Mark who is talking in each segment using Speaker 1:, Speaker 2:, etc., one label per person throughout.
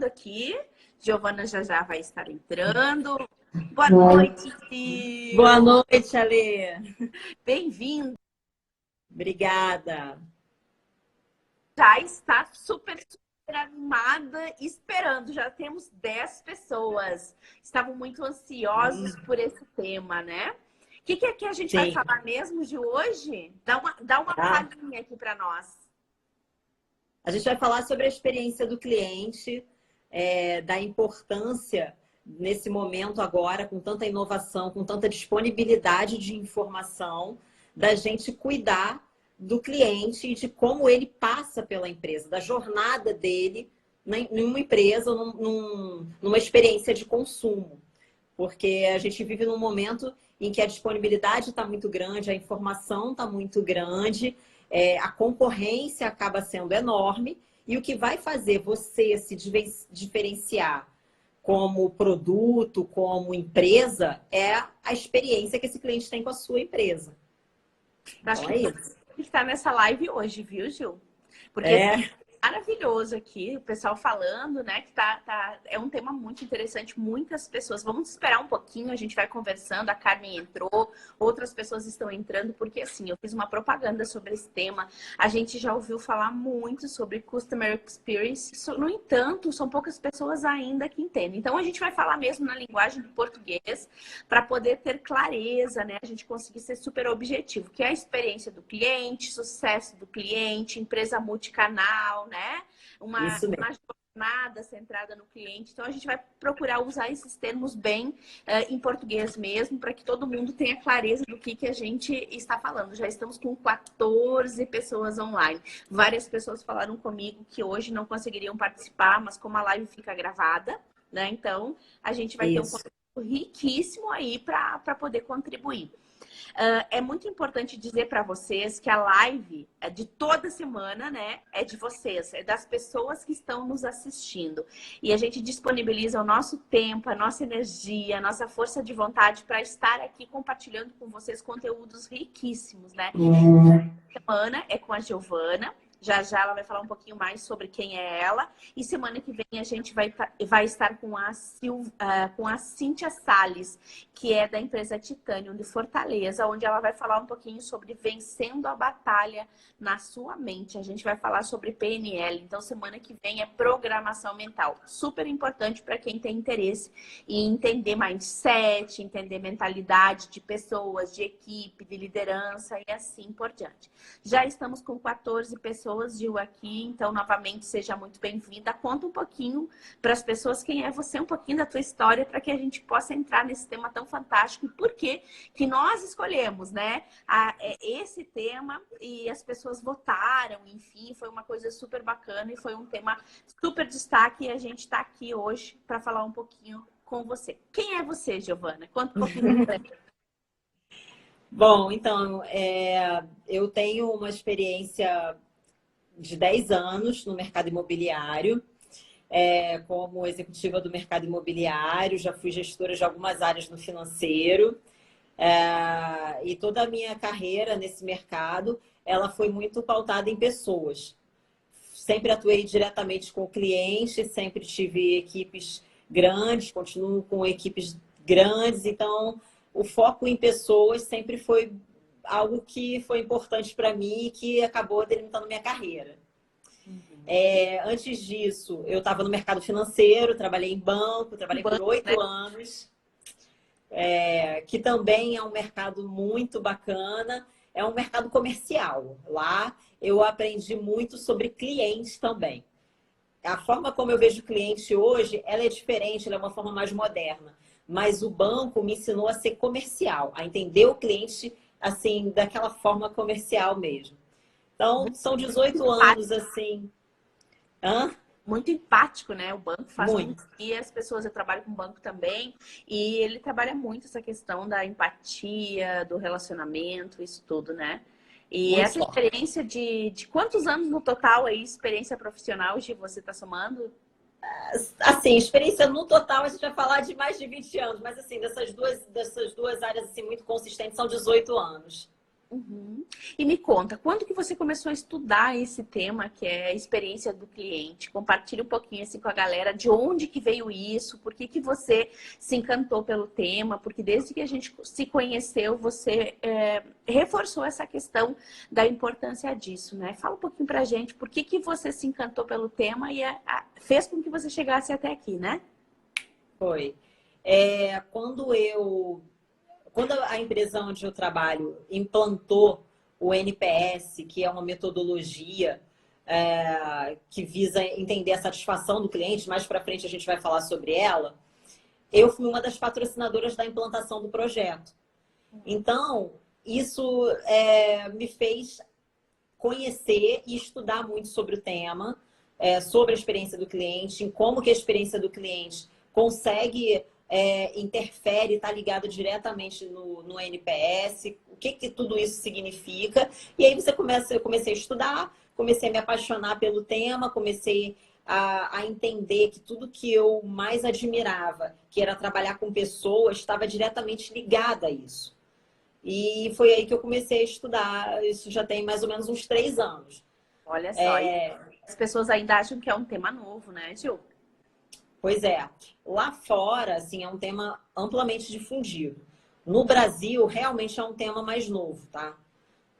Speaker 1: aqui. Giovana já vai estar entrando. Boa noite, Sil.
Speaker 2: Boa noite, Alê.
Speaker 1: Bem-vinda.
Speaker 2: Obrigada.
Speaker 1: Já está super animada, esperando. Já temos 10 pessoas. Estavam muito ansiosos por esse tema, né? O que é que a gente vai falar mesmo de hoje? Dá uma palhinha aqui para nós.
Speaker 2: A gente vai falar sobre a experiência do cliente, da importância nesse momento agora, com tanta inovação, com tanta disponibilidade de informação, da gente cuidar do cliente e de como ele passa pela empresa, da jornada dele em uma empresa ou numa experiência de consumo. Porque a gente vive num momento em que a disponibilidade está muito grande, a informação está muito grande, a concorrência acaba sendo enorme, e o que vai fazer você se diferenciar como produto, como empresa, é a experiência que esse cliente tem com a sua empresa.
Speaker 1: Acho que está nessa live hoje, viu, Gil? Porque maravilhoso aqui, o pessoal falando, né? Que é um tema muito interessante, muitas pessoas. Vamos esperar um pouquinho, a gente vai conversando. A Carmen entrou, outras pessoas estão entrando, porque assim, eu fiz uma propaganda sobre esse tema. A gente já ouviu falar muito sobre Customer Experience, no entanto, são poucas pessoas ainda que entendem. Então, a gente vai falar mesmo na linguagem do português, para poder ter clareza, né? A gente conseguir ser super objetivo, que é a experiência do cliente, sucesso do cliente, empresa multicanal, né? Uma jornada centrada no cliente. Então, a gente vai procurar usar esses termos bem em português mesmo, para que todo mundo tenha clareza do que a gente está falando. Já estamos com 14 pessoas online. Várias pessoas falaram comigo que hoje não conseguiriam participar, mas como a live fica gravada, né? Então, a gente vai ter um conteúdo riquíssimo aí para poder contribuir. É muito importante dizer para vocês que a live de toda semana, né, é de vocês, é das pessoas que estão nos assistindo. E a gente disponibiliza o nosso tempo, a nossa energia, a nossa força de vontade para estar aqui compartilhando com vocês conteúdos riquíssimos, né? Essa semana é com a Giovana. Já ela vai falar um pouquinho mais sobre quem é ela. E semana que vem a gente vai estar com a Cíntia Salles, que é da empresa Titanium de Fortaleza, onde ela vai falar um pouquinho sobre vencendo a batalha na sua mente. A gente vai falar sobre PNL. Então, semana que vem é programação mental. Super importante para quem tem interesse em entender mindset, entender mentalidade de pessoas, de equipe, de liderança e assim por diante. Já estamos com 14 pessoas, Gil, aqui, então novamente seja muito bem-vinda. Conta um pouquinho para as pessoas quem é você, um pouquinho da tua história, para que a gente possa entrar nesse tema tão fantástico e por que nós escolhemos, né, esse tema e as pessoas votaram, enfim, foi uma coisa super bacana e foi um tema super destaque e a gente está aqui hoje para falar um pouquinho com você. Quem é você, Giovana? Conta um pouquinho para mim.
Speaker 2: Bom, então, eu tenho uma experiência de 10 anos no mercado imobiliário, como executiva do mercado imobiliário, já fui gestora de algumas áreas no financeiro, e toda a minha carreira nesse mercado, ela foi muito pautada em pessoas. Sempre atuei diretamente com o cliente, sempre tive equipes grandes, continuo com equipes grandes, então o foco em pessoas sempre foi algo que foi importante para mim e que acabou delimitando minha carreira. Antes disso, eu estava no mercado financeiro, trabalhei em banco, trabalhei por 8 anos, que também é um mercado muito bacana, é um mercado comercial. Lá eu aprendi muito sobre clientes também. A forma como eu vejo o cliente hoje, ela é diferente, ela é uma forma mais moderna. Mas o banco me ensinou a ser comercial, a entender o cliente assim, daquela forma comercial mesmo. Então, são 18 anos assim.
Speaker 1: Muito empático, né? O banco faz
Speaker 2: muito.
Speaker 1: E as pessoas, eu trabalho com banco também, e ele trabalha muito essa questão da empatia, do relacionamento, isso tudo, né? E
Speaker 2: Muito
Speaker 1: essa experiência de quantos anos no total aí, experiência profissional, Gi, você está somando?
Speaker 2: Assim, experiência no total, a gente vai falar de mais de 20 anos, mas assim, dessas duas áreas assim, muito consistentes, são 18 anos.
Speaker 1: Uhum. E me conta, quando que você começou a estudar esse tema, que é a experiência do cliente? Compartilha um pouquinho assim com a galera, de onde que veio isso, por que que você se encantou pelo tema, porque desde que a gente se conheceu, você reforçou essa questão da importância disso, né? Fala um pouquinho pra gente, por que que você se encantou pelo tema e fez com que você chegasse até aqui, né?
Speaker 2: Foi. Quando a empresa onde eu trabalho implantou o NPS, que é uma metodologia que visa entender a satisfação do cliente, mais para frente a gente vai falar sobre ela, eu fui uma das patrocinadoras da implantação do projeto. Então, isso me fez conhecer e estudar muito sobre o tema, sobre a experiência do cliente, em como que a experiência do cliente consegue interfere, está ligado diretamente no NPS, o que que tudo isso significa. E aí eu comecei a estudar, comecei a me apaixonar pelo tema, comecei a entender que tudo que eu mais admirava, que era trabalhar com pessoas, estava diretamente ligada a isso. E foi aí que eu comecei a estudar, isso já tem mais ou menos uns 3 anos.
Speaker 1: Olha só, as pessoas ainda acham que é um tema novo, né, Gil?
Speaker 2: Pois é, lá fora, assim, é um tema amplamente difundido. No Brasil, realmente é um tema mais novo, tá?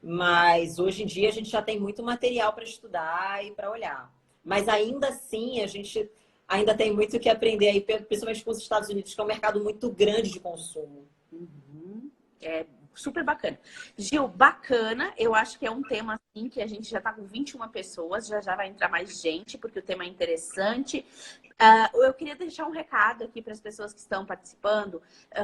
Speaker 2: Mas hoje em dia a gente já tem muito material para estudar e para olhar. Mas ainda assim, a gente ainda tem muito o que aprender aí, principalmente com os Estados Unidos, que é um mercado muito grande de consumo.
Speaker 1: Uhum. É super bacana. Gil, bacana. Eu acho que é um tema assim que a gente já tá com 21 pessoas, já vai entrar mais gente, porque o tema é interessante. Eu queria deixar um recado aqui para as pessoas que estão participando.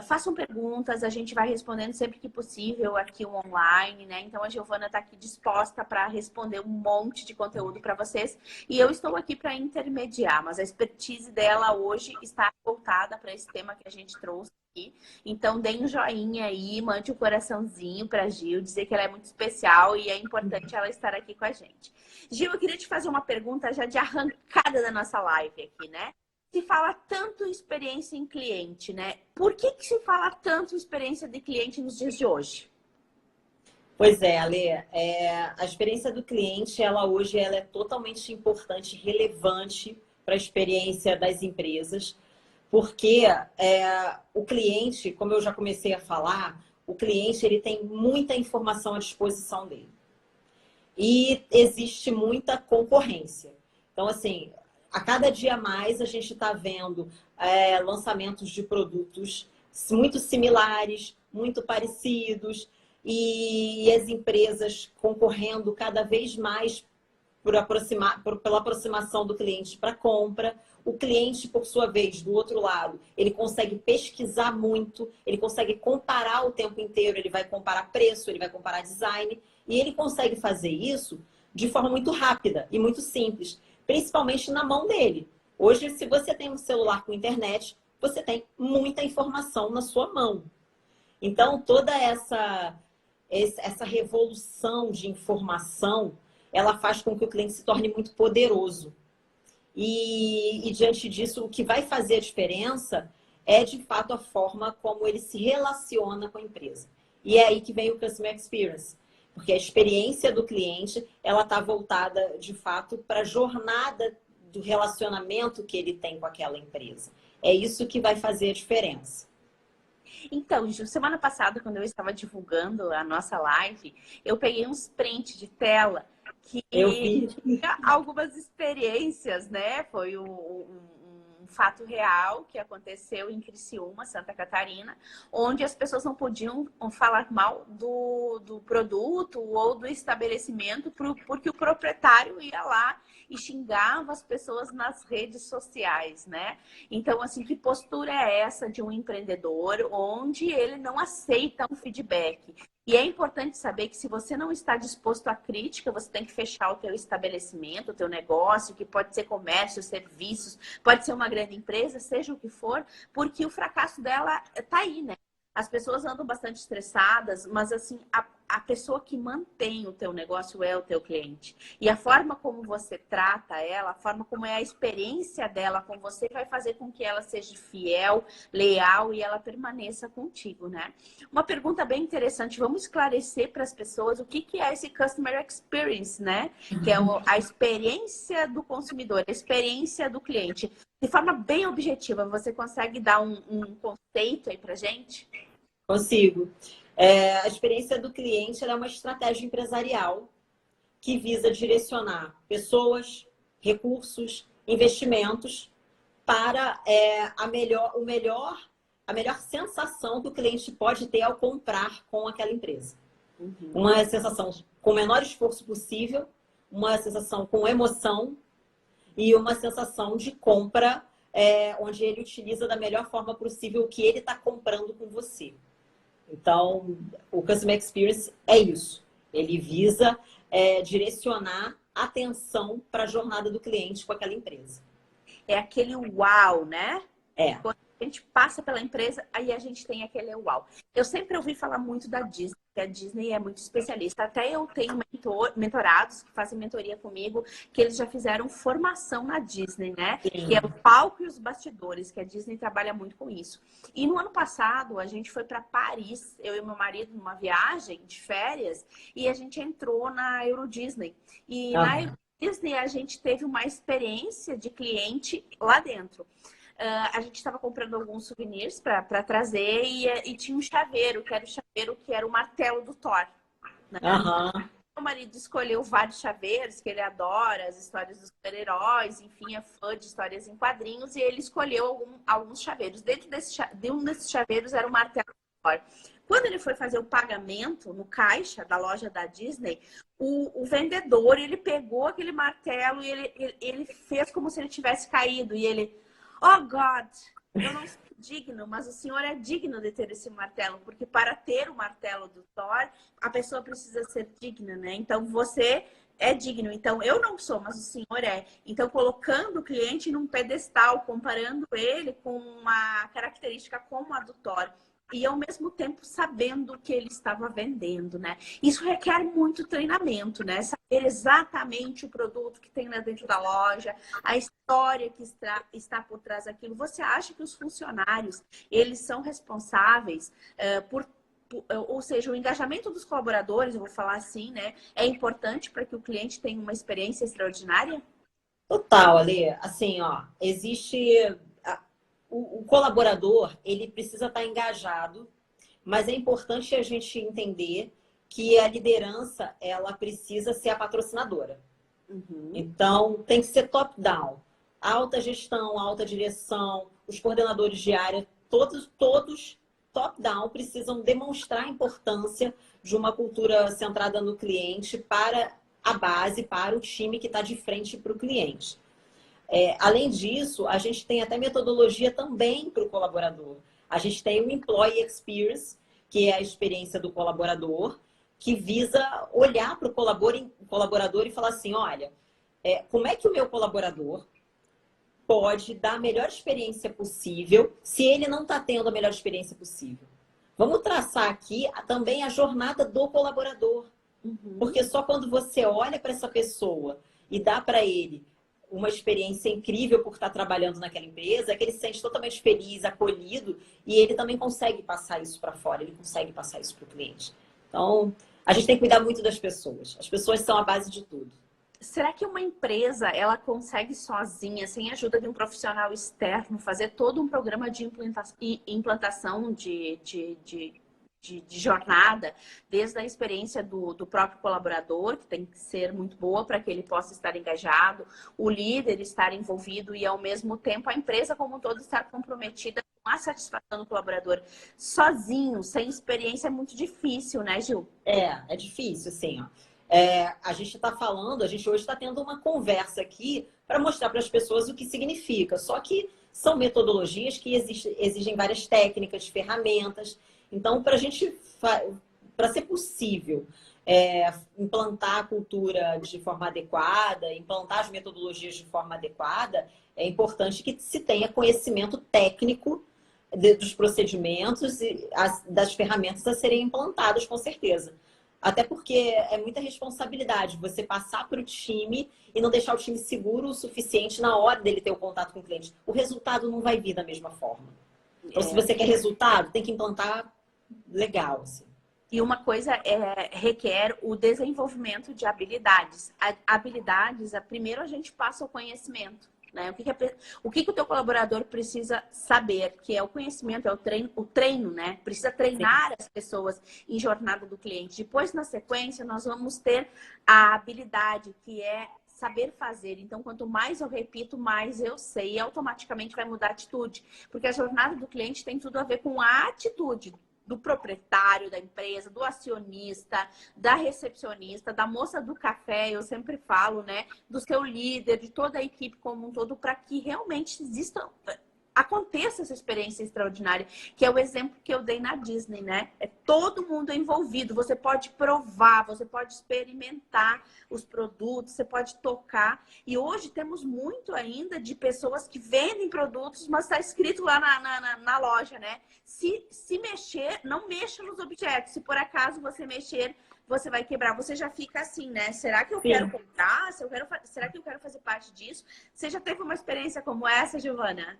Speaker 1: Façam perguntas, a gente vai respondendo sempre que possível aqui online, né? Então a Giovana está aqui disposta para responder um monte de conteúdo para vocês. E eu estou aqui para intermediar, mas a expertise dela hoje está voltada para esse tema que a gente trouxe aqui. Então deem um joinha aí, mande um coraçãozinho para a Gil, dizer que ela é muito especial e é importante ela estar aqui com a gente. Gil, eu queria te fazer uma pergunta já de arrancada da nossa live aqui, né? Se fala tanto em experiência em cliente, né? Por que que se fala tanto em experiência de cliente nos dias de hoje?
Speaker 2: Pois é, Ale, a experiência do cliente, ela é totalmente importante, relevante para a experiência das empresas, porque o cliente, como eu já comecei a falar, o cliente ele tem muita informação à disposição dele. E existe muita concorrência. Então, assim, a cada dia mais a gente está vendo lançamentos de produtos muito similares, muito parecidos, e as empresas concorrendo cada vez mais pela aproximação do cliente para compra. O cliente, por sua vez, do outro lado, ele consegue pesquisar muito, ele consegue comparar o tempo inteiro, ele vai comparar preço, ele vai comparar design, e ele consegue fazer isso de forma muito rápida e muito simples, principalmente na mão dele. Hoje, se você tem um celular com internet, você tem muita informação na sua mão. Então, toda essa revolução de informação, ela faz com que o cliente se torne muito poderoso. E diante disso, o que vai fazer a diferença é, de fato, a forma como ele se relaciona com a empresa. E é aí que vem o Customer Experience. Porque a experiência do cliente, ela está voltada, de fato, para a jornada do relacionamento que ele tem com aquela empresa. É isso que vai fazer a diferença.
Speaker 1: Então, Ju, semana passada, quando eu estava divulgando a nossa live, eu peguei uns prints de tela que
Speaker 2: eu vi
Speaker 1: tinha algumas experiências, né? Foi um fato real que aconteceu em Criciúma, Santa Catarina, onde as pessoas não podiam falar mal do produto ou do estabelecimento porque o proprietário ia lá e xingava as pessoas nas redes sociais, né? Então, assim, que postura é essa de um empreendedor onde ele não aceita um feedback? E é importante saber que se você não está disposto à crítica, você tem que fechar o teu estabelecimento, o teu negócio, que pode ser comércio, serviços, pode ser uma grande empresa, seja o que for, porque o fracasso dela está aí, né? As pessoas andam bastante estressadas, mas assim, a pessoa que mantém o teu negócio é o teu cliente. E a forma como você trata ela, a forma como é a experiência dela com você, vai fazer com que ela seja fiel, leal e ela permaneça contigo, né? Uma pergunta bem interessante, vamos esclarecer para as pessoas o que que é esse Customer Experience, né? Que é a experiência do consumidor, a experiência do cliente. De forma bem objetiva, você consegue dar um conceito aí pra gente?
Speaker 2: Consigo. A experiência do cliente ela é uma estratégia empresarial que visa direcionar pessoas, recursos, investimentos para a melhor sensação que o cliente pode ter ao comprar com aquela empresa.
Speaker 1: Uhum.
Speaker 2: Uma sensação com o menor esforço possível, uma sensação com emoção e uma sensação de compra onde ele utiliza da melhor forma possível o que ele está comprando com você. Então, o Customer Experience é isso. Ele visa direcionar atenção para a jornada do cliente com aquela empresa.
Speaker 1: É aquele uau, né?
Speaker 2: É.
Speaker 1: Quando a gente passa pela empresa, aí a gente tem aquele uau. Eu sempre ouvi falar muito da Disney, que a Disney é muito especialista. Até eu tenho mentorados que fazem mentoria comigo, que eles já fizeram formação na Disney, né?
Speaker 2: Sim.
Speaker 1: Que é o palco e os bastidores, que a Disney trabalha muito com isso. E no ano passado, a gente foi para Paris, eu e meu marido, numa viagem de férias, e a gente entrou na Euro Disney. E na Euro Disney, a gente teve uma experiência de cliente lá dentro. A gente estava comprando alguns souvenirs para trazer e tinha um chaveiro, que era o martelo do Thor. Né? Meu marido escolheu vários chaveiros, que ele adora as histórias dos super-heróis, enfim, é fã de histórias em quadrinhos, e ele escolheu alguns chaveiros. Dentro de um desses chaveiros era o martelo do Thor. Quando ele foi fazer o pagamento no caixa da loja da Disney, o vendedor, ele pegou aquele martelo e ele fez como se ele tivesse caído. E ele, oh God, eu não sou digno, mas o senhor é digno de ter esse martelo. Porque para ter o martelo do Thor, a pessoa precisa ser digna, né? Então você é digno. Então eu não sou, mas o senhor é. Então colocando o cliente num pedestal, comparando ele com uma característica como a do Thor. E ao mesmo tempo sabendo o que ele estava vendendo, né? Isso requer muito treinamento, né? Saber exatamente o produto que tem lá dentro da loja, a história que está por trás daquilo. Você acha que os funcionários, eles são responsáveis ou seja, o engajamento dos colaboradores, eu vou falar assim, né? É importante para que o cliente tenha uma experiência extraordinária?
Speaker 2: Total, Ale. Assim, ó, existe... O colaborador, ele precisa estar engajado, mas é importante a gente entender que a liderança, ela precisa ser a patrocinadora.
Speaker 1: Uhum.
Speaker 2: Então, tem que ser top-down. Alta gestão, alta direção, os coordenadores de área, todos top-down precisam demonstrar a importância de uma cultura centrada no cliente para a base, para o time que está de frente para o cliente. Além disso, a gente tem até metodologia também para o colaborador. A gente tem o Employee Experience, que é a experiência do colaborador, que visa olhar para o colaborador e falar assim, olha, como é que o meu colaborador pode dar a melhor experiência possível se ele não está tendo a melhor experiência possível? Vamos traçar aqui também a jornada do colaborador. Uhum. Porque só quando você olha para essa pessoa e dá para ele uma experiência incrível por estar trabalhando naquela empresa, é que ele se sente totalmente feliz, acolhido, e ele também consegue passar isso para fora, ele consegue passar isso para o cliente. Então, a gente tem que cuidar muito das pessoas. As pessoas são a base de tudo.
Speaker 1: Será que uma empresa, ela consegue sozinha, sem a ajuda de um profissional externo, fazer todo um programa de implantação de jornada, desde a experiência do próprio colaborador, que tem que ser muito boa para que ele possa estar engajado, o líder estar envolvido e, ao mesmo tempo, a empresa como um todo estar comprometida com a satisfação do colaborador. Sozinho, sem experiência, é muito difícil, né, Gil?
Speaker 2: É difícil, sim. Ó. A gente está falando, a gente hoje está tendo uma conversa aqui para mostrar para as pessoas o que significa. Só que são metodologias que exigem várias técnicas, ferramentas. Então, para ser possível implantar a cultura de forma adequada, implantar as metodologias de forma adequada, é importante que se tenha conhecimento técnico dos procedimentos e das ferramentas a serem implantadas, com certeza. Até porque é muita responsabilidade você passar para o time e não deixar o time seguro o suficiente na hora dele ter o contato com o cliente. O resultado não vai vir da mesma forma. Então, se você quer resultado, tem que implantar legal, assim.
Speaker 1: E uma coisa requer o desenvolvimento de habilidades. Habilidades, primeiro a gente passa o conhecimento, né? O que o teu colaborador precisa saber, que é o conhecimento, é o treino, né? Precisa treinar as pessoas em jornada do cliente. Depois, na sequência, nós vamos ter a habilidade, que é saber fazer. Então, quanto mais eu repito, mais eu sei. E automaticamente vai mudar a atitude. Porque a jornada do cliente tem tudo a ver com a atitude do proprietário da empresa, do acionista, da recepcionista, da moça do café, eu sempre falo, né? Do seu líder, de toda a equipe como um todo, para que realmente aconteça essa experiência extraordinária, que é o exemplo que eu dei na Disney, né? É todo mundo envolvido. Você pode provar, você pode experimentar os produtos, você pode tocar. E hoje temos muito ainda de pessoas que vendem produtos, mas está escrito lá na loja, né? Se mexer, não mexa nos objetos. Se por acaso você mexer, você vai quebrar. Você já fica assim, né? Será que eu quero comprar? Será que eu quero fazer parte disso? Você já teve uma experiência como essa, Giovana?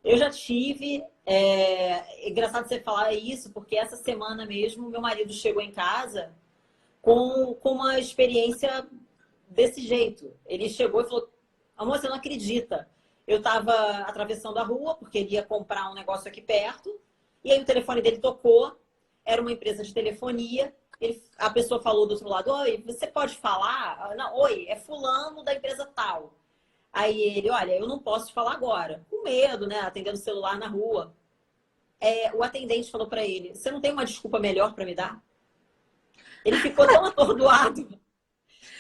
Speaker 2: Eu já tive. É engraçado você falar isso, porque essa semana mesmo meu marido chegou em casa com uma experiência desse jeito. Ele chegou e falou: amor, você não acredita. Eu estava atravessando a rua, porque ele ia comprar um negócio aqui perto, e aí o telefone dele tocou, era uma empresa de telefonia. A pessoa falou do outro lado: oi, você pode falar? Não, oi, é fulano da empresa tal. Aí ele: olha, eu não posso falar agora. Com medo, né? Atendendo o celular na rua. O atendente falou para ele: você não tem uma desculpa melhor para me dar? Ele ficou tão atordoado.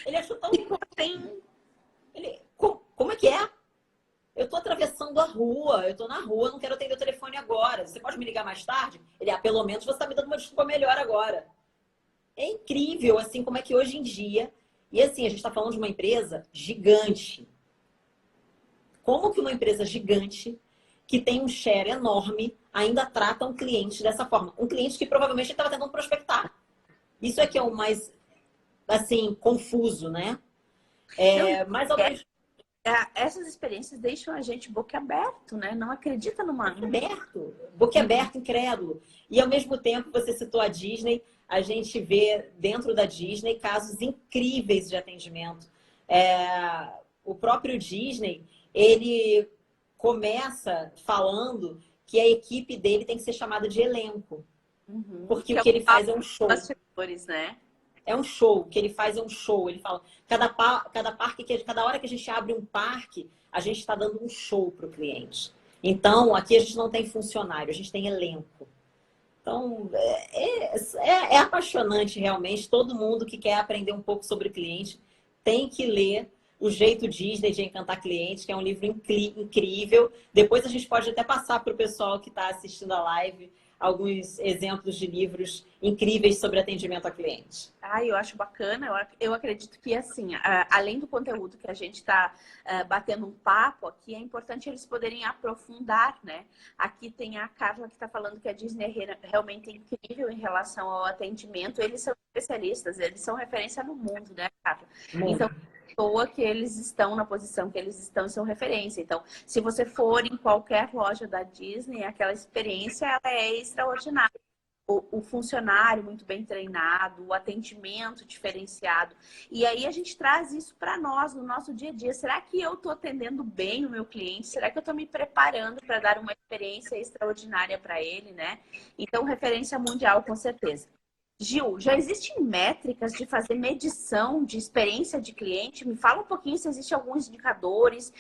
Speaker 2: Ele achou tão... Como é que é? Eu tô atravessando a rua, eu tô na rua, não quero atender o telefone agora. Você pode me ligar mais tarde? Ele: pelo menos você tá me dando uma desculpa melhor agora. É incrível, assim, como é que hoje em dia... E assim, a gente tá falando de uma empresa gigante. Como que uma empresa gigante, que tem um share enorme, ainda trata um cliente dessa forma? Um cliente que provavelmente estava tentando prospectar. Isso é que é o mais, assim, confuso, né? Mas ao mesmo...
Speaker 1: Essas experiências deixam a gente boquiaberto, né? Não acredita numa...
Speaker 2: Boquiaberto, incrédulo. E ao mesmo tempo, você citou a Disney, a gente vê dentro da Disney casos incríveis de atendimento. O próprio Disney... ele começa falando que a equipe dele tem que ser chamada de elenco. Porque o que ele faz é um show.
Speaker 1: Né?
Speaker 2: É um show. O que ele faz é um show. Ele fala, cada hora que a gente abre um parque, a gente está dando um show para o cliente. Então, aqui a gente não tem funcionário, a gente tem elenco. Então, é apaixonante realmente. Todo mundo que quer aprender um pouco sobre cliente tem que ler O Jeito Disney de Encantar Clientes, que é um livro incrível. Depois a gente pode até passar para o pessoal que está assistindo a live alguns exemplos de livros incríveis sobre atendimento a cliente.
Speaker 1: Eu acho bacana. Eu acredito que, assim, além do conteúdo que a gente está batendo um papo aqui, é importante eles poderem aprofundar, né? Aqui tem a Carla que está falando que a Disney é realmente incrível em relação ao atendimento. Eles são especialistas, eles são referência no mundo, né, Carla? Então, que eles estão na posição que eles estão, são referência. Então, se você for em qualquer loja da Disney, aquela experiência ela é extraordinária. O funcionário muito bem treinado, o atendimento diferenciado. E aí a gente traz isso para nós no nosso dia a dia. Será que eu estou atendendo bem o meu cliente? Será que eu estou me preparando para dar uma experiência extraordinária para ele, né? Então, referência mundial, com certeza. Gil, já existem métricas de fazer medição de experiência de cliente? Me fala um pouquinho se existem alguns indicadores.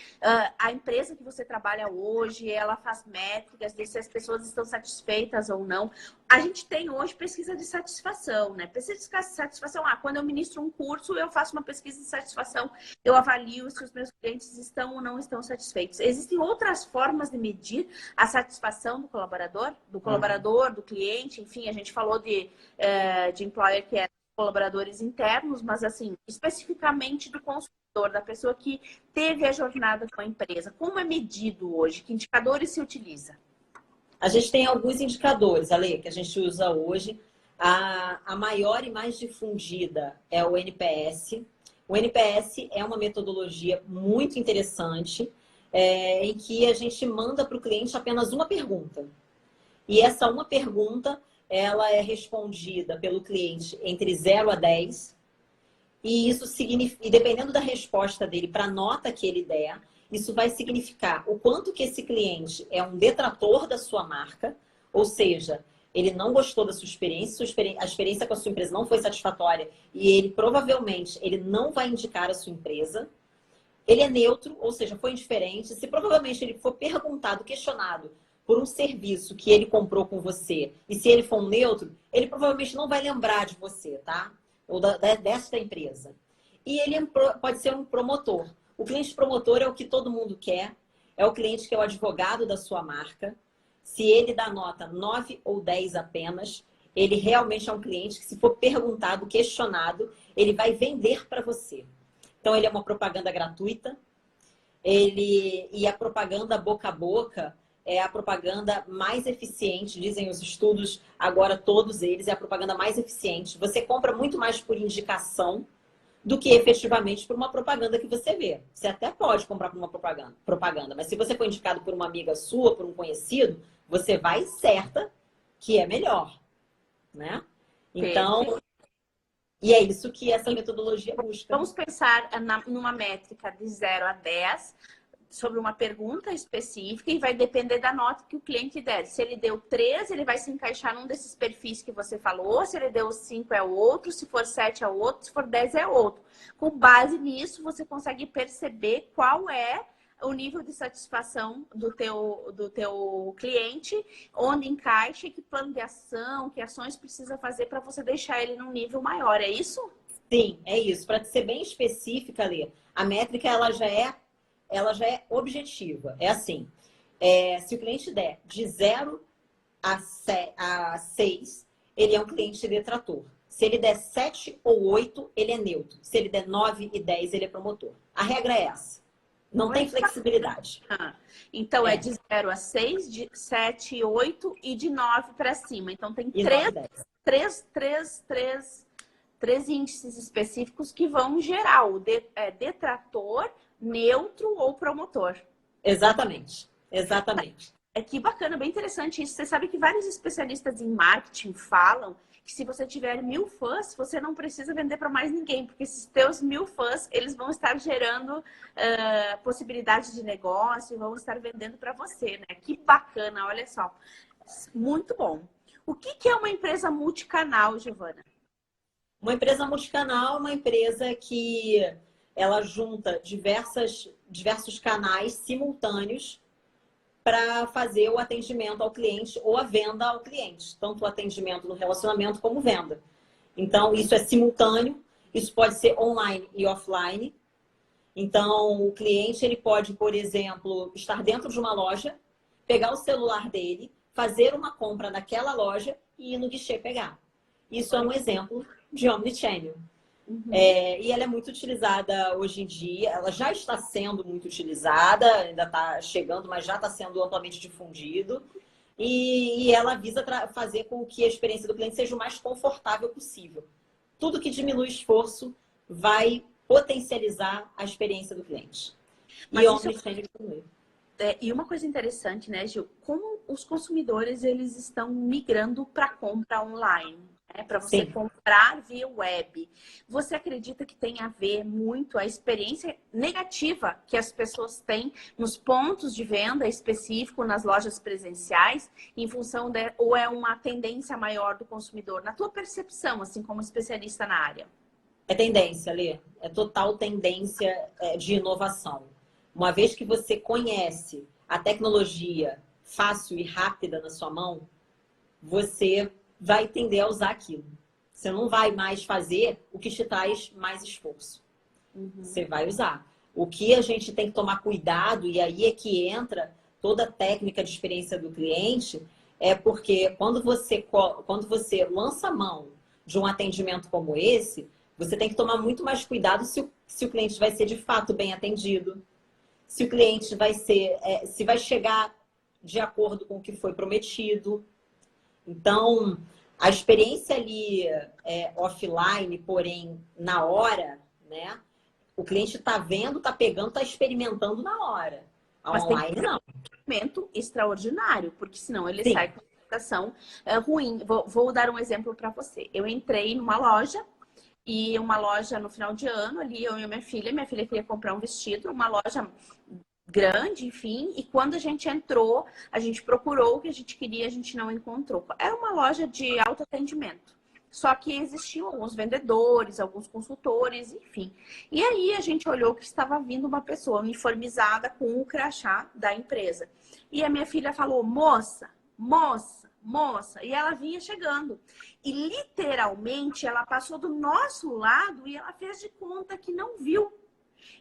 Speaker 1: A empresa que você trabalha hoje, ela faz métricas de se as pessoas estão satisfeitas ou não. A gente tem hoje pesquisa de satisfação, né? Pesquisa de satisfação. Quando eu ministro um curso, eu faço uma pesquisa de satisfação. Eu avalio se os meus clientes estão ou não estão satisfeitos. Existem outras formas de medir a satisfação do colaborador, do cliente. Enfim, a gente falou de employer que é colaboradores internos, mas assim, especificamente do consumidor, da pessoa que teve a jornada com a empresa. Como é medido hoje? Que indicadores se utiliza?
Speaker 2: A gente tem alguns indicadores, Ale, que a gente usa hoje. A maior e mais difundida é o NPS. O NPS é uma metodologia muito interessante, em que a gente manda para o cliente apenas uma pergunta. E essa uma pergunta, ela é respondida pelo cliente entre 0 a 10. E isso significa, e dependendo da resposta dele para a nota que ele der, isso vai significar o quanto que esse cliente é um detrator da sua marca, ou seja, ele não gostou da sua experiência, a experiência com a sua empresa não foi satisfatória e ele provavelmente ele não vai indicar a sua empresa. Ele é neutro, ou seja, foi indiferente. Se provavelmente ele for perguntado, questionado por um serviço que ele comprou com você, e se ele for um neutro, ele provavelmente não vai lembrar de você, tá? Ou desta empresa. E ele pode ser um promotor. O cliente promotor é o que todo mundo quer, é o cliente que é o advogado da sua marca. Se ele dá nota 9 ou 10 apenas, ele realmente é um cliente que, se for perguntado, questionado, ele vai vender para você. Então, ele é uma propaganda gratuita. E a propaganda boca a boca é a propaganda mais eficiente, dizem os estudos, agora todos eles, é a propaganda mais eficiente. Você compra muito mais por indicação do que efetivamente por uma propaganda que você vê. Você até pode comprar por uma propaganda, mas se você for indicado por uma amiga sua, por um conhecido, você vai certa que é melhor, né? Então, e é isso que essa metodologia busca.
Speaker 1: Vamos pensar numa métrica de 0 a 10 sobre uma pergunta específica e vai depender da nota que o cliente der. Se ele deu 3, ele vai se encaixar num desses perfis que você falou. Se ele deu 5, é outro. Se for 7, é outro. Se for 10, é outro. Com base nisso, você consegue perceber qual é o nível de satisfação do teu cliente, onde encaixa, que plano de ação, que ações precisa fazer para você deixar ele num nível maior. É isso?
Speaker 2: Sim, é isso. Para ser bem específica, Lê, a métrica ela já é objetiva. É assim, se o cliente der de 0 a 6, ele é um cliente detrator. Se ele der 7 ou 8, ele é neutro. Se ele der 9 e 10, ele é promotor. A regra é essa. Não tem flexibilidade.
Speaker 1: Então, é de 0 a 6, de 7, 8 e de 9 para cima. Então, tem três índices específicos que vão gerar o detrator, neutro ou promotor.
Speaker 2: Exatamente. Exatamente.
Speaker 1: Que bacana, bem interessante isso. Você sabe que vários especialistas em marketing falam que se você tiver 1000 fãs, você não precisa vender para mais ninguém, porque esses teus 1000 fãs, eles vão estar gerando possibilidades de negócio e vão estar vendendo para você, né? Que bacana, olha só. Muito bom. O que é uma empresa multicanal, Giovana?
Speaker 2: Uma empresa multicanal é uma empresa que ela junta diversos canais simultâneos para fazer o atendimento ao cliente ou a venda ao cliente. Tanto o atendimento no relacionamento como venda. Então, isso é simultâneo. Isso pode ser online e offline. Então, o cliente ele pode, por exemplo, estar dentro de uma loja, pegar o celular dele, fazer uma compra naquela loja e ir no guichê pegar. Isso é um exemplo de omnichannel. E ela é muito utilizada hoje em dia. Ela já está sendo muito utilizada, ainda está chegando, mas já está sendo amplamente difundido. E ela visa fazer com que a experiência do cliente seja o mais confortável possível. Tudo que diminui esforço vai potencializar a experiência do cliente.
Speaker 1: E uma coisa interessante, né, Gil? Como os consumidores eles estão migrando para compra online. Para você comprar via web. Você acredita que tem a ver muito a experiência negativa que as pessoas têm nos pontos de venda específico, nas lojas presenciais, em função ou é uma tendência maior do consumidor? Na tua percepção, assim como especialista na área.
Speaker 2: É tendência, Lê. É total tendência de inovação. Uma vez que você conhece a tecnologia fácil e rápida na sua mão, você vai tender a usar aquilo. Você não vai mais fazer o que te traz mais esforço. Você vai usar. O que a gente tem que tomar cuidado, e aí é que entra toda a técnica de experiência do cliente, é porque quando você lança a mão de um atendimento como esse, você tem que tomar muito mais cuidado se o cliente vai ser de fato bem atendido, se o cliente se vai chegar de acordo com o que foi prometido. Então, A experiência ali offline, porém, na hora, né? O cliente está vendo, está pegando, está experimentando na hora. A
Speaker 1: Mas tem que
Speaker 2: online,
Speaker 1: ser
Speaker 2: não.
Speaker 1: um momento extraordinário, porque senão ele
Speaker 2: Sim.
Speaker 1: sai com uma sensação ruim. Vou dar um exemplo para você. Eu entrei numa loja, e uma loja no final de ano, ali eu e minha filha queria comprar um vestido, uma loja grande, enfim, e quando a gente entrou, a gente procurou o que a gente queria, a gente não encontrou. Era uma loja de autoatendimento. Só que existiam alguns vendedores, alguns consultores, enfim. E aí a gente olhou que estava vindo uma pessoa uniformizada com o crachá da empresa. E a minha filha falou: moça, moça, moça. E ela vinha chegando. E literalmente ela passou do nosso lado e ela fez de conta que não viu.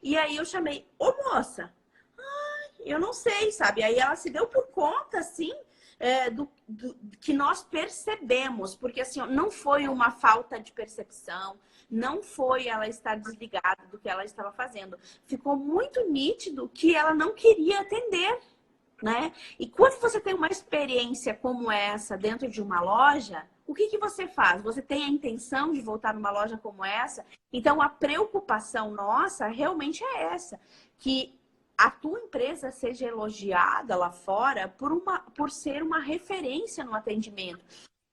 Speaker 1: E aí eu chamei: ô moça, eu não sei, sabe? Aí ela se deu por conta, assim, do que nós percebemos, porque assim, ó, não foi uma falta de percepção, não foi ela estar desligada do que ela estava fazendo. Ficou muito nítido que ela não queria atender, né? E quando você tem uma experiência como essa dentro de uma loja, o que que você faz? Você tem a intenção de voltar numa loja como essa? Então, a preocupação nossa realmente é essa, que a tua empresa seja elogiada lá fora por ser uma referência no atendimento.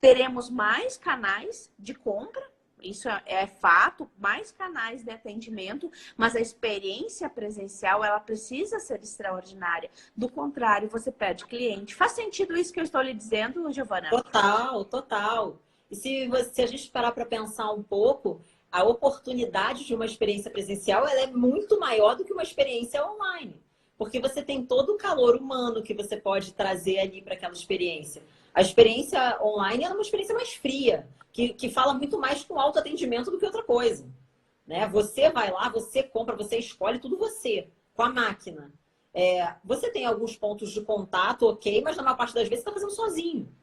Speaker 1: Teremos mais canais de compra, isso é fato, mais canais de atendimento, mas a experiência presencial, ela precisa ser extraordinária. Do contrário, você perde cliente. Faz sentido isso que eu estou lhe dizendo, Giovana?
Speaker 2: Total, total. E se a gente parar para pensar um pouco, a oportunidade de uma experiência presencial ela é muito maior do que uma experiência online. Porque você tem todo o calor humano que você pode trazer ali para aquela experiência. A experiência online é uma experiência mais fria, que fala muito mais com autoatendimento do que outra coisa. Né? Você vai lá, você compra, você escolhe tudo você, com a máquina. Você tem alguns pontos de contato, ok, mas na maior parte das vezes você está fazendo sozinho.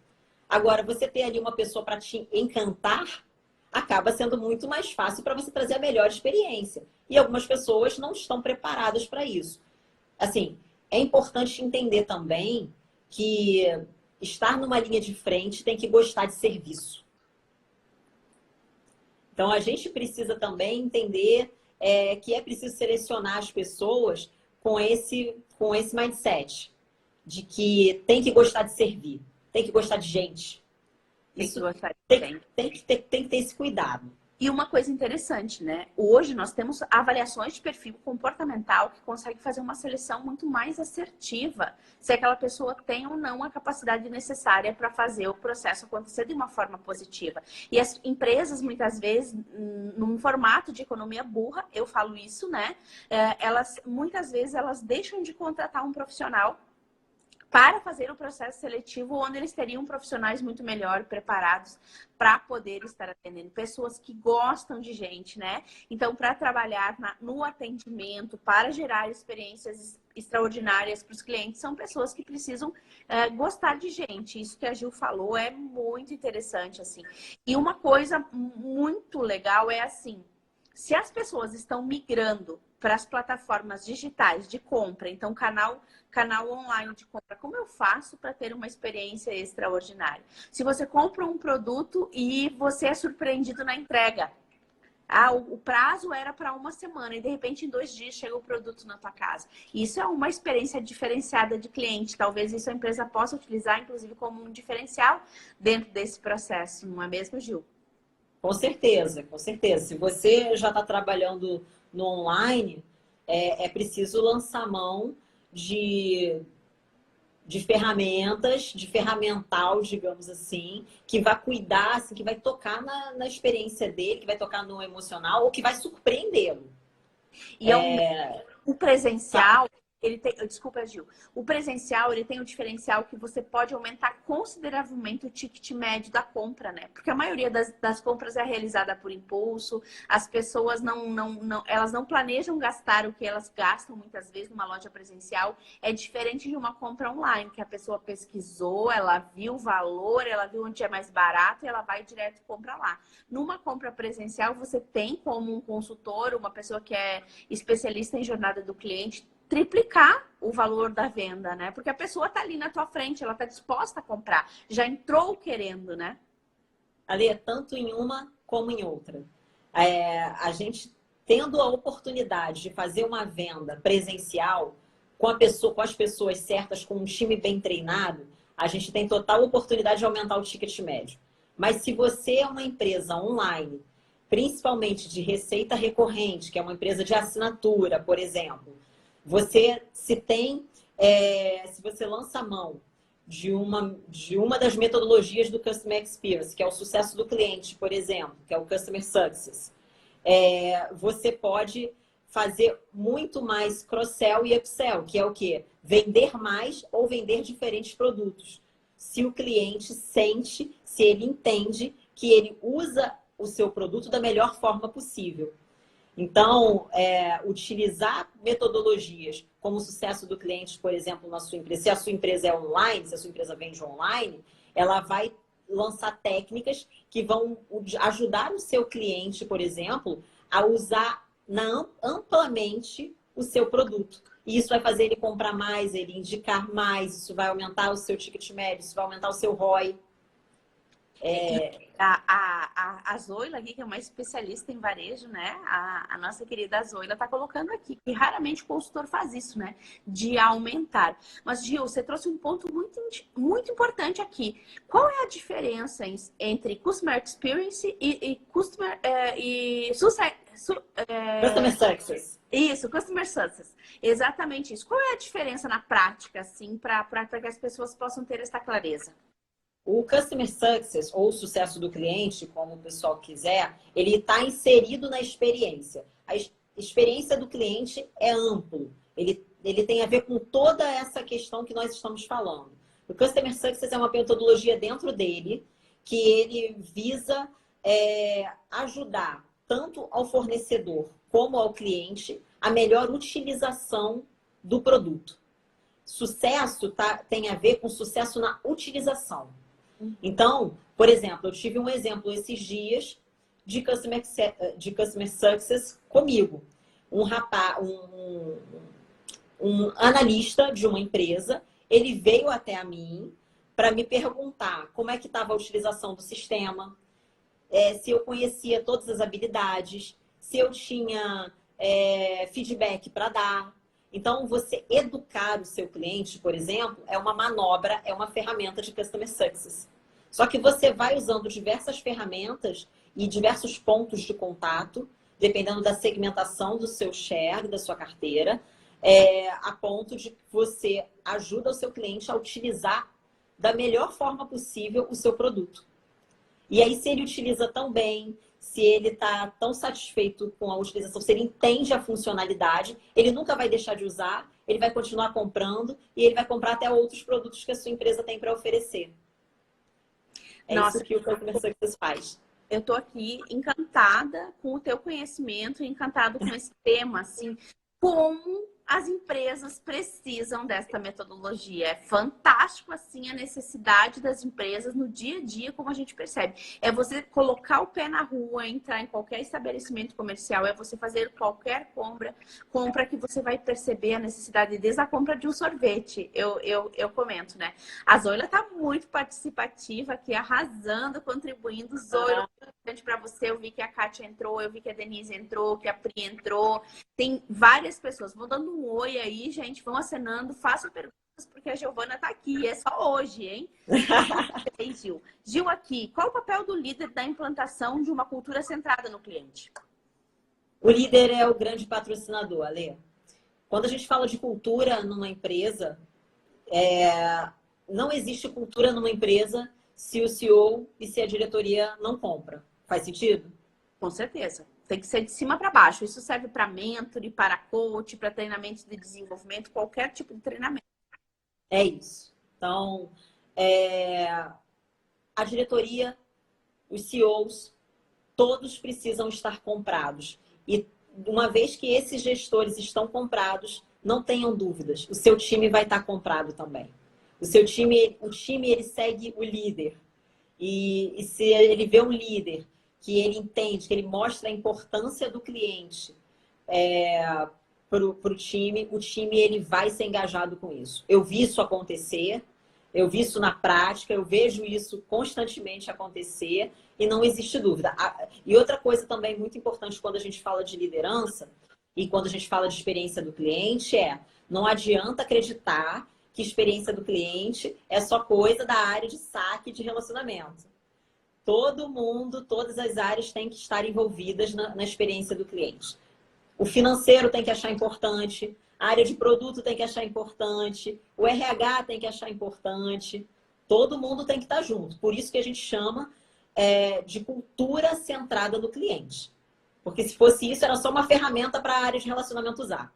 Speaker 2: Agora, você ter ali uma pessoa para te encantar, acaba sendo muito mais fácil para você trazer a melhor experiência. E algumas pessoas não estão preparadas para isso. Assim, é importante entender também que estar numa linha de frente tem que gostar de serviço. Então, a gente precisa também entender que é preciso selecionar as pessoas com esse mindset de que tem que gostar de servir, tem que gostar de gente. Isso tem que ter esse cuidado.
Speaker 1: E uma coisa interessante, né? Hoje nós temos avaliações de perfil comportamental que conseguem fazer uma seleção muito mais assertiva, se aquela pessoa tem ou não a capacidade necessária para fazer o processo acontecer de uma forma positiva. E as empresas, muitas vezes, num formato de economia burra, eu falo isso, né? Muitas vezes elas deixam de contratar um profissional para fazer o processo seletivo, onde eles teriam profissionais muito melhor preparados para poder estar atendendo. Pessoas que gostam de gente, né? Então, para trabalhar no atendimento, para gerar experiências extraordinárias para os clientes, são pessoas que precisam gostar de gente. Isso que a Gil falou é muito interessante, assim. E uma coisa muito legal é assim, se as pessoas estão migrando para as plataformas digitais de compra, então canal online de compra, como eu faço para ter uma experiência extraordinária? Se você compra um produto e você é surpreendido na entrega, o prazo era para uma semana e de repente em 2 dias chega o produto na tua casa. Isso é uma experiência diferenciada de cliente. Talvez isso a empresa possa utilizar, inclusive, como um diferencial dentro desse processo, não é mesmo, Gil?
Speaker 2: Com certeza, com certeza. Se você já está trabalhando no online, é preciso lançar mão de ferramentas, de ferramental, digamos assim, que vai cuidar, assim, que vai tocar na experiência dele, que vai tocar no emocional ou que vai surpreendê-lo.
Speaker 1: E o presencial, ele tem, desculpa, Gil, o presencial, ele tem um diferencial que você pode aumentar consideravelmente o ticket médio da compra, né? Porque a maioria das compras é realizada por impulso, as pessoas elas não planejam gastar o que elas gastam muitas vezes numa loja presencial. É diferente de uma compra online, que a pessoa pesquisou, ela viu o valor, ela viu onde é mais barato e ela vai direto e compra lá. Numa compra presencial, você tem como um consultor, uma pessoa que é especialista em jornada do cliente, triplicar o valor da venda, né? Porque a pessoa tá ali na tua frente, ela tá disposta a comprar, já entrou querendo, né?
Speaker 2: Ali, tanto em uma como em outra. A gente tendo a oportunidade de fazer uma venda presencial com a pessoa, com as pessoas certas, com um time bem treinado, a gente tem total oportunidade de aumentar o ticket médio. Mas se você é uma empresa online, principalmente de receita recorrente, que é uma empresa de assinatura, por exemplo, você se você lança a mão de uma das metodologias do Customer Experience, que é o sucesso do cliente, por exemplo, que é o Customer Success, você pode fazer muito mais cross-sell e upsell, que é o quê? Vender mais ou vender diferentes produtos. Se o cliente sente, se ele entende que ele usa o seu produto da melhor forma possível. Então, utilizar metodologias como o sucesso do cliente, por exemplo, na sua empresa. Se a sua empresa é online, se a sua empresa vende online, ela vai lançar técnicas que vão ajudar o seu cliente, por exemplo, a usar amplamente o seu produto. E isso vai fazer ele comprar mais, ele indicar mais, isso vai aumentar o seu ticket médio, isso vai aumentar o seu ROI.
Speaker 1: A Zoila aqui, que é uma especialista em varejo, né? A nossa querida Zoila está colocando aqui que raramente o consultor faz isso, né? De aumentar. Mas, Gil, você trouxe um ponto muito importante aqui. Qual é a diferença entre Customer Experience e Customer
Speaker 2: Customer Success.
Speaker 1: Isso, Customer Success. Exatamente isso. Qual é a diferença na prática, assim, para que as pessoas possam ter essa clareza?
Speaker 2: O Customer Success, ou sucesso do cliente, como o pessoal quiser, ele está inserido na experiência. A experiência do cliente é amplo. Ele tem a ver com toda essa questão que nós estamos falando. O Customer Success é uma metodologia dentro dele que ele visa ajudar tanto ao fornecedor como ao cliente a melhor utilização do produto. Sucesso tem a ver com sucesso na utilização. Então, por exemplo, eu tive um exemplo esses dias de Customer Success comigo. Um analista de uma empresa, ele veio até a mim para me perguntar como é que estava a utilização do sistema, se eu conhecia todas as habilidades, se eu tinha feedback para dar. Então, você educar o seu cliente, por exemplo, é uma manobra, é uma ferramenta de Customer Success. Só que você vai usando diversas ferramentas e diversos pontos de contato, dependendo da segmentação do seu share, da sua carteira, a ponto de que você ajuda o seu cliente a utilizar da melhor forma possível o seu produto. E aí, se ele utiliza tão bem, se ele está tão satisfeito com a utilização, se ele entende a funcionalidade, ele nunca vai deixar de usar, ele vai continuar comprando e ele vai comprar até outros produtos que a sua empresa tem para oferecer.
Speaker 1: Nossa,
Speaker 2: isso que o Customer Success faz.
Speaker 1: Eu estou aqui encantada com o teu conhecimento, encantada com esse tema, assim, como as empresas precisam desta metodologia. É fantástico, assim, a necessidade das empresas no dia a dia, como a gente percebe. É você colocar o pé na rua, entrar em qualquer estabelecimento comercial, é você fazer qualquer compra que você vai perceber a necessidade, desde a compra de um sorvete. Eu comento, né? A Zoila está muito participativa aqui, arrasando, contribuindo. Zoila, para você, eu vi que a Kátia entrou, eu vi que a Denise entrou, que a Pri entrou. Tem várias pessoas. Vou dando um oi aí, gente. Vão acenando, façam perguntas, porque a Giovana tá aqui. É só hoje, hein? Gil. Gil, aqui, qual o papel do líder da implantação de uma cultura centrada no cliente?
Speaker 2: O líder é o grande patrocinador, Ale. Quando a gente fala de cultura numa empresa, não existe cultura numa empresa se o CEO e se a diretoria não compram. Faz sentido?
Speaker 1: Com certeza. Tem que ser de cima para baixo. Isso serve para mentor, para coach, para treinamento de desenvolvimento, qualquer tipo de treinamento.
Speaker 2: É isso. Então, a diretoria, os CEOs, todos precisam estar comprados. E uma vez que esses gestores estão comprados, não tenham dúvidas, o seu time vai estar comprado também. O time ele segue o líder. E se ele vê um líder que ele entende, que ele mostra a importância do cliente para o time ele vai ser engajado com isso. Eu vi isso acontecer, eu vi isso na prática, eu vejo isso constantemente acontecer e não existe dúvida. E outra coisa também muito importante quando a gente fala de liderança e quando a gente fala de experiência do cliente não adianta acreditar que experiência do cliente é só coisa da área de saque de relacionamento. Todo mundo, todas as áreas têm que estar envolvidas na experiência do cliente. O financeiro tem que achar importante, a área de produto tem que achar importante, o RH tem que achar importante. Todo mundo tem que estar junto. Por isso que a gente chama de cultura centrada no cliente. Porque se fosse isso, era só uma ferramenta para a área de relacionamento usar.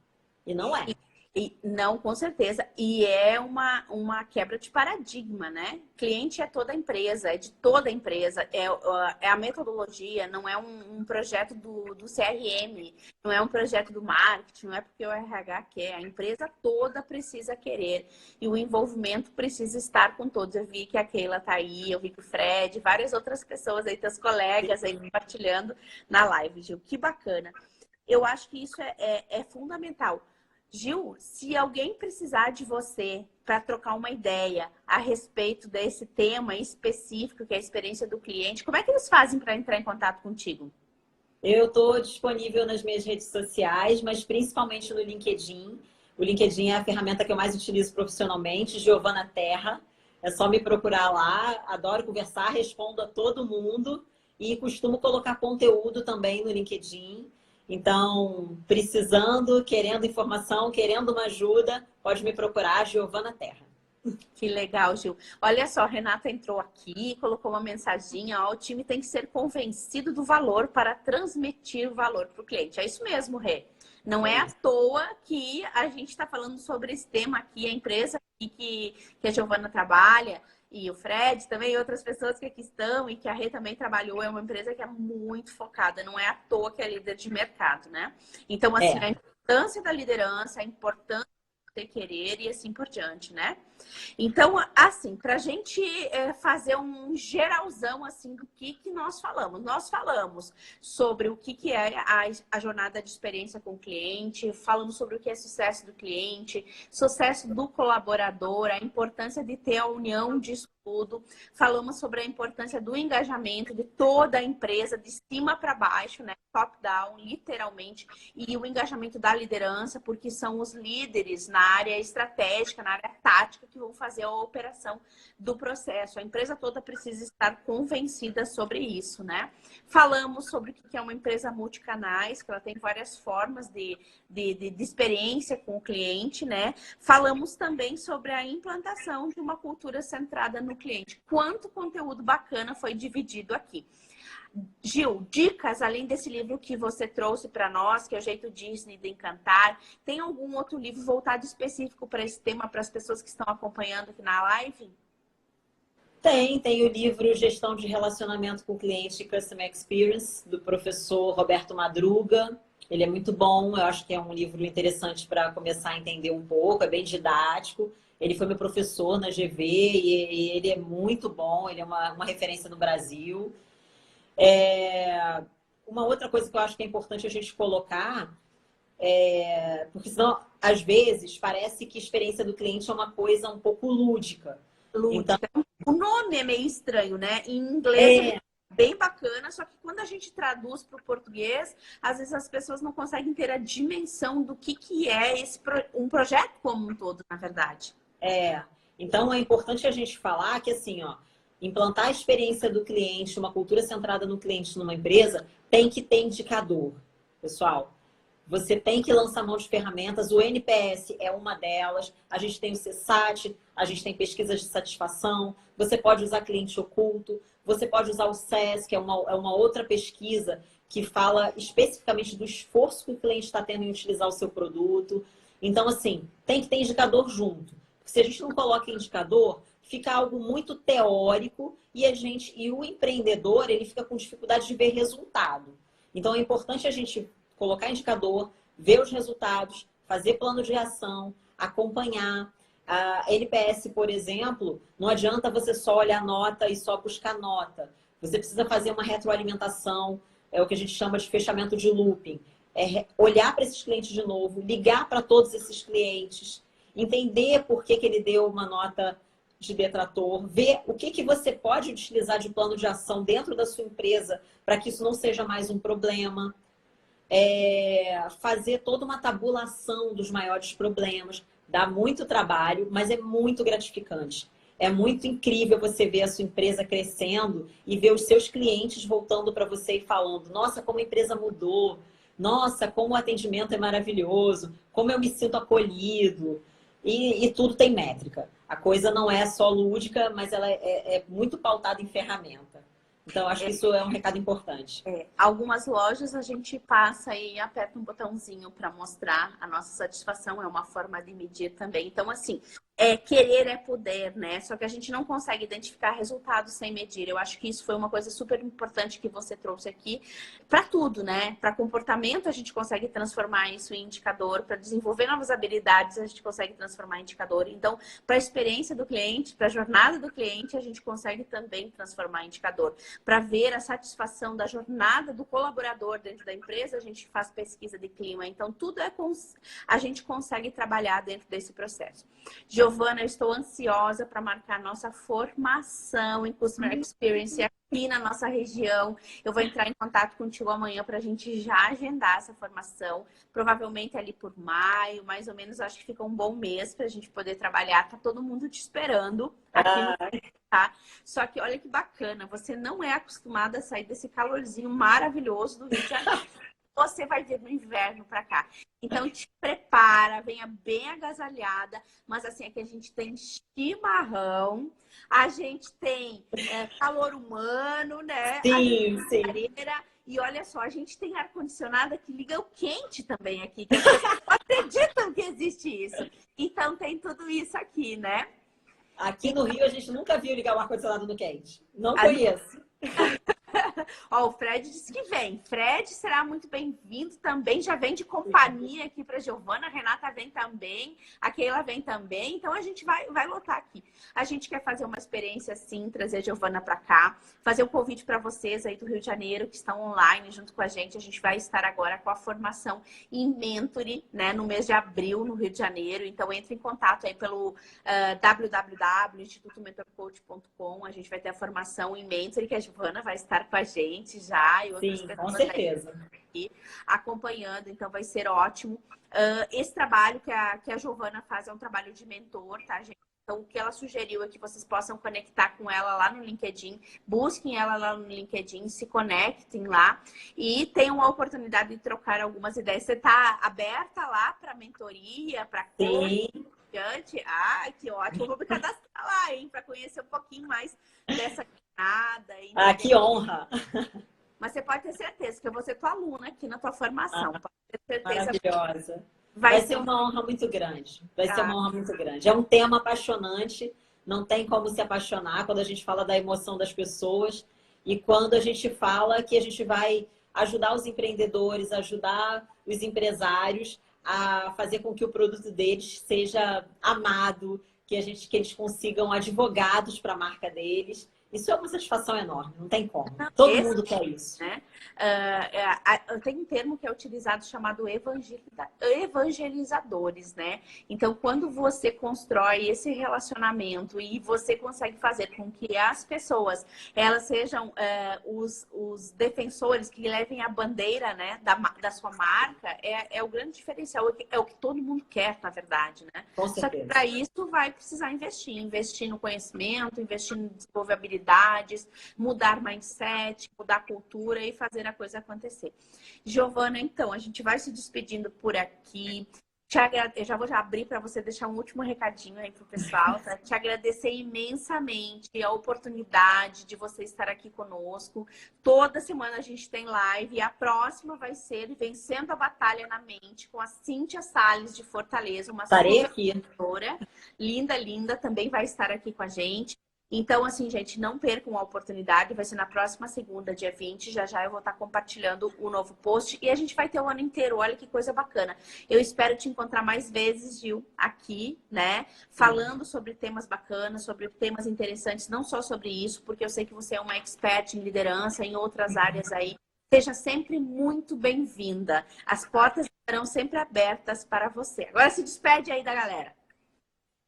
Speaker 2: E não é.
Speaker 1: Não, com certeza. E é uma quebra de paradigma, né? Cliente é toda a empresa, é de toda a empresa. É a metodologia, não é um projeto do CRM, não é um projeto do marketing, não é porque o RH quer. A empresa toda precisa querer. E o envolvimento precisa estar com todos. Eu vi que a Keila tá aí, eu vi que o Fred, várias outras pessoas aí, teus colegas aí compartilhando na live, Gil. Que bacana. Eu acho que isso é fundamental. Gil, se alguém precisar de você para trocar uma ideia a respeito desse tema específico, que é a experiência do cliente, como é que eles fazem para entrar em contato contigo?
Speaker 2: Eu estou disponível nas minhas redes sociais, mas principalmente no LinkedIn. O LinkedIn é a ferramenta que eu mais utilizo profissionalmente, Giovana Terra. É só me procurar lá, adoro conversar, respondo a todo mundo e costumo colocar conteúdo também no LinkedIn. Então, precisando, querendo informação, querendo uma ajuda, pode me procurar, Giovana Terra.
Speaker 1: Que legal, Gil. Olha só, a Renata entrou aqui, colocou uma mensaginha, ó, o time tem que ser convencido do valor para transmitir o valor para o cliente. É isso mesmo, Rê. Não é à toa que a gente está falando sobre esse tema aqui, a empresa que a Giovana trabalha, e o Fred também, e outras pessoas que aqui estão e que a Rê também trabalhou, é uma empresa que é muito focada, não é à toa que é líder de mercado, né? Então, assim, a importância da liderança, a importância de ter querer e assim por diante, né? Então, assim, para a gente fazer um geralzão assim do que nós falamos sobre o que é a jornada de experiência com o cliente, falamos sobre o que é sucesso do cliente, sucesso do colaborador, a importância de ter a união disso tudo, falamos sobre a importância do engajamento de toda a empresa, de cima para baixo, né? Top-down, literalmente, e o engajamento da liderança, porque são os líderes na área estratégica, na área tática, que vão fazer a operação do processo. A empresa toda precisa estar convencida sobre isso, né? Falamos sobre o que é uma empresa multicanais, que ela tem várias formas de experiência com o cliente, né? Falamos também sobre a implantação de uma cultura centrada no cliente. Quanto conteúdo bacana foi dividido aqui. Gil, dicas além desse livro que você trouxe para nós, que é o Jeito Disney de Encantar, tem algum outro livro voltado específico para esse tema, para as pessoas que estão acompanhando aqui na live?
Speaker 2: Tem o livro Gestão de Relacionamento com o Cliente e Customer Experience, do professor Roberto Madruga. Ele é muito bom, eu acho que é um livro interessante para começar a entender um pouco, é bem didático. Ele foi meu professor na GV e ele é muito bom, ele é uma referência no Brasil. Uma outra coisa que eu acho que é importante a gente colocar, porque senão, às vezes, parece que a experiência do cliente é uma coisa um pouco lúdica.
Speaker 1: Então, o nome é meio estranho, né? Em inglês é bem bacana, só que quando a gente traduz para o português, às vezes as pessoas não conseguem ter a dimensão do que é um projeto como um todo, na verdade.
Speaker 2: Então é importante a gente falar que, assim, implantar a experiência do cliente, uma cultura centrada no cliente numa empresa, tem que ter indicador, pessoal. Você tem que lançar mão de ferramentas, o NPS é uma delas, a gente tem o CSAT, a gente tem pesquisas de satisfação, você pode usar cliente oculto, você pode usar o SES, que é uma outra pesquisa que fala especificamente do esforço que o cliente está tendo em utilizar o seu produto. Então, assim, tem que ter indicador junto. Porque se a gente não coloca indicador, fica algo muito teórico e o empreendedor ele fica com dificuldade de ver resultado. Então, é importante a gente colocar indicador, ver os resultados, fazer plano de ação, acompanhar. A NPS, por exemplo, não adianta você só olhar nota e só buscar nota. Você precisa fazer uma retroalimentação, é o que a gente chama de fechamento de looping. Olhar para esses clientes de novo, ligar para todos esses clientes, entender por que ele deu uma nota de detrator, ver o que você pode utilizar de plano de ação dentro da sua empresa para que isso não seja mais um problema. Fazer toda uma tabulação dos maiores problemas. Dá muito trabalho, mas é muito gratificante. É muito incrível você ver a sua empresa crescendo e ver os seus clientes voltando para você e falando: nossa, como a empresa mudou, nossa, como o atendimento é maravilhoso, como eu me sinto acolhido. E tudo tem métrica. A coisa não é só lúdica, mas ela é muito pautada em ferramenta. Então, acho que isso é um recado importante.
Speaker 1: Algumas lojas a gente passa e aperta um botãozinho para mostrar a nossa satisfação, é uma forma de medir também. Então, assim, querer é poder, né? Só que a gente não consegue identificar resultados sem medir. Eu acho que isso foi uma coisa super importante que você trouxe aqui para tudo, né? Para comportamento, a gente consegue transformar isso em indicador. Para desenvolver novas habilidades, a gente consegue transformar em indicador. Então, para a experiência do cliente, para a jornada do cliente, a gente consegue também transformar em indicador. Para ver a satisfação da jornada do colaborador dentro da empresa, a gente faz pesquisa de clima. Então, tudo a gente consegue trabalhar dentro desse processo. Giovana, eu estou ansiosa para marcar nossa formação em Customer Experience aqui na nossa região. Eu vou entrar em contato contigo amanhã para a gente já agendar essa formação. Provavelmente ali por maio, mais ou menos, acho que fica um bom mês para a gente poder trabalhar. Tá todo mundo te esperando aqui no... Tá? Só que olha que bacana, você não é acostumada a sair desse calorzinho maravilhoso do Rio de Janeiro. Você vai vir no inverno para cá. Então, te prepara, venha bem agasalhada. Mas, assim, aqui a gente tem chimarrão, a gente tem calor humano, né?
Speaker 2: Sim, sim.
Speaker 1: E olha só, a gente tem ar-condicionado que liga o quente também aqui. Que as pessoas não acreditam que existe isso. Então, tem tudo isso aqui, né?
Speaker 2: Aqui no Rio, a gente nunca viu ligar o ar-condicionado no quente. Não conheço.
Speaker 1: Ó, o Fred disse que vem. Fred será muito bem-vindo também. Já vem de companhia aqui para Giovana. A Renata vem também. A Keila vem também. Então, a gente vai lotar aqui. A gente quer fazer uma experiência assim, trazer a Giovana para cá. Fazer um convite para vocês aí do Rio de Janeiro, que estão online junto com a gente. A gente vai estar agora com a formação em Mentoring, né? No mês de abril, no Rio de Janeiro. Então, entre em contato aí pelo www.institutomentorcoach.com. A gente vai ter a formação em Mentoring, que a Giovana vai estar com a gente já. E outras
Speaker 2: Sim,
Speaker 1: pessoas
Speaker 2: com certeza.
Speaker 1: Aqui acompanhando, então vai ser ótimo. Esse trabalho que a Giovana faz é um trabalho de mentor, tá, gente? Então, o que ela sugeriu é que vocês possam conectar com ela lá no LinkedIn, busquem ela lá no LinkedIn, se conectem lá e tenham a oportunidade de trocar algumas ideias. Você está aberta lá para mentoria, para coach? Ah, que ótimo. Vou me cadastrar lá, hein, para conhecer um pouquinho mais dessa jornada.
Speaker 2: Ah, que honra!
Speaker 1: Mas você pode ter certeza que eu vou ser tua aluna aqui na tua formação. Pode ter certeza.
Speaker 2: Maravilhosa. Vai ser uma honra muito grande. Vai ser uma honra muito grande. É um tema apaixonante. Não tem como se apaixonar quando a gente fala da emoção das pessoas e quando a gente fala que a gente vai ajudar os empreendedores, ajudar os empresários a fazer com que o produto deles seja amado, que eles consigam advogados para a marca deles. Isso é uma satisfação enorme, não tem como. Todo mundo quer isso.
Speaker 1: Né? Tem um termo que é utilizado chamado evangelizadores, né? Então, quando você constrói esse relacionamento e você consegue fazer com que as pessoas elas sejam os defensores que levem a bandeira, né, da sua marca, é o grande diferencial, é o que todo mundo quer, na verdade, né?
Speaker 2: Com certeza.
Speaker 1: Só que para isso vai precisar investir no conhecimento, investir no desenvolver habilidades, mudar mindset, mudar cultura e fazer a coisa acontecer. Giovana, então, a gente vai se despedindo por aqui. Eu já vou abrir para você deixar um último recadinho aí pro pessoal, tá? Te agradecer imensamente a oportunidade de você estar aqui conosco. Toda semana a gente tem live e a próxima vai ser Vencendo a Batalha na Mente com a Cíntia Salles de Fortaleza, uma professora linda, linda, também vai estar aqui com a gente. Então, assim, gente, não percam a oportunidade. Vai ser na próxima segunda, dia 20. Já já eu vou estar compartilhando o novo post. E a gente vai ter o ano inteiro. Olha que coisa bacana. Eu espero te encontrar mais vezes, Gil, aqui, né? Falando sobre temas bacanas, sobre temas interessantes. Não só sobre isso, porque eu sei que você é uma expert em liderança, em outras áreas aí. Seja sempre muito bem-vinda. As portas estarão sempre abertas para você. Agora se despede aí da galera.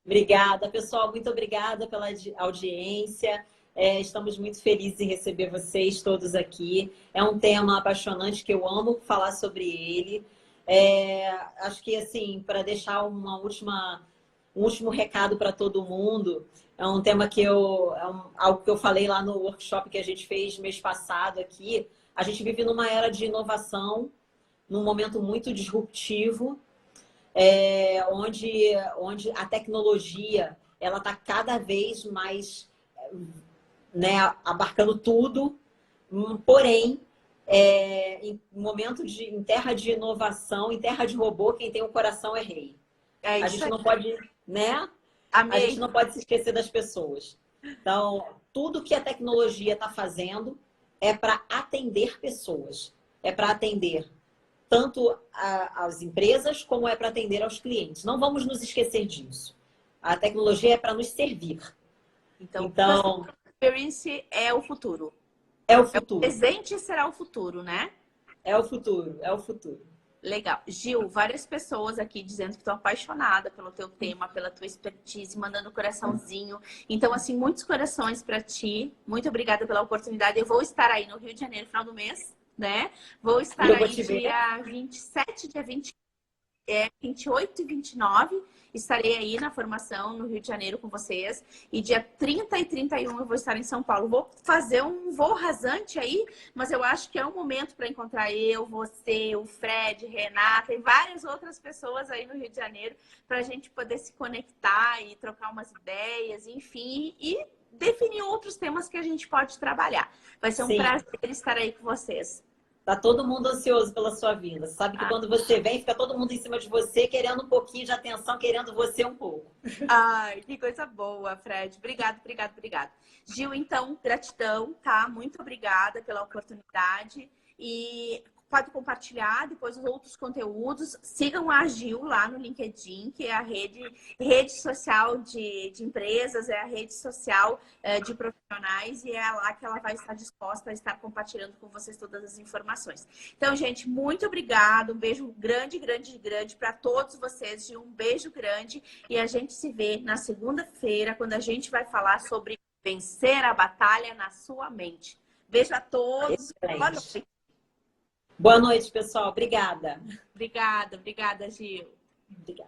Speaker 2: Obrigada, pessoal. Muito obrigada pela audiência. Estamos muito felizes em receber vocês todos aqui. É um tema apaixonante que eu amo falar sobre ele. Acho que, assim, para deixar um último recado para todo mundo, é um tema que algo que eu falei lá no workshop que a gente fez mês passado aqui. A gente vive numa era de inovação, num momento muito disruptivo, onde a tecnologia ela está cada vez mais, né, abarcando tudo, porém, em terra de inovação, em terra de robô, quem tem o coração é rei. A gente não pode, né?
Speaker 1: Amei.
Speaker 2: A gente não pode se esquecer das pessoas. Então, tudo que a tecnologia está fazendo é para atender pessoas, é para atender tanto as empresas como é para atender aos clientes. Não vamos nos esquecer disso. A tecnologia é para nos servir.
Speaker 1: Então Customer Experience é o futuro.
Speaker 2: É o futuro.
Speaker 1: O presente será o futuro, né?
Speaker 2: É o futuro, é o futuro.
Speaker 1: Legal. Gil, várias pessoas aqui dizendo que estão apaixonadas pelo teu tema, pela tua expertise, mandando coraçãozinho. Então, assim, muitos corações para ti. Muito obrigada pela oportunidade. Eu vou estar aí no Rio de Janeiro, final do mês, né? Vou estar aí dia 27, dia 28 e 29. Estarei aí na formação no Rio de Janeiro com vocês. E dia 30 e 31 eu vou estar em São Paulo. Vou fazer um voo rasante aí, mas eu acho que é um momento para encontrar eu, você, o Fred, Renata e várias outras pessoas aí no Rio de Janeiro para a gente poder se conectar e trocar umas ideias, enfim, e definir outros temas que a gente pode trabalhar. Vai ser um prazer estar aí com vocês.
Speaker 2: Tá todo mundo ansioso pela sua vinda. Sabe que quando você vem, fica todo mundo em cima de você, querendo um pouquinho de atenção, querendo você um pouco.
Speaker 1: Ai, que coisa boa, Fred. Obrigado. Gil, então, gratidão, tá? Muito obrigada pela oportunidade. E pode compartilhar depois os outros conteúdos. Sigam a Gil lá no LinkedIn, que é a rede social de empresas, é a rede social de profissionais, e é lá que ela vai estar disposta a estar compartilhando com vocês todas as informações. Então, gente, muito obrigada. Um beijo grande para todos vocês. Gil, um beijo grande. E a gente se vê na segunda-feira, quando a gente vai falar sobre vencer a batalha na sua mente. Beijo a todos. Boa noite.
Speaker 2: Boa noite, pessoal. Obrigada.
Speaker 1: Obrigada, Gil.
Speaker 2: Obrigada.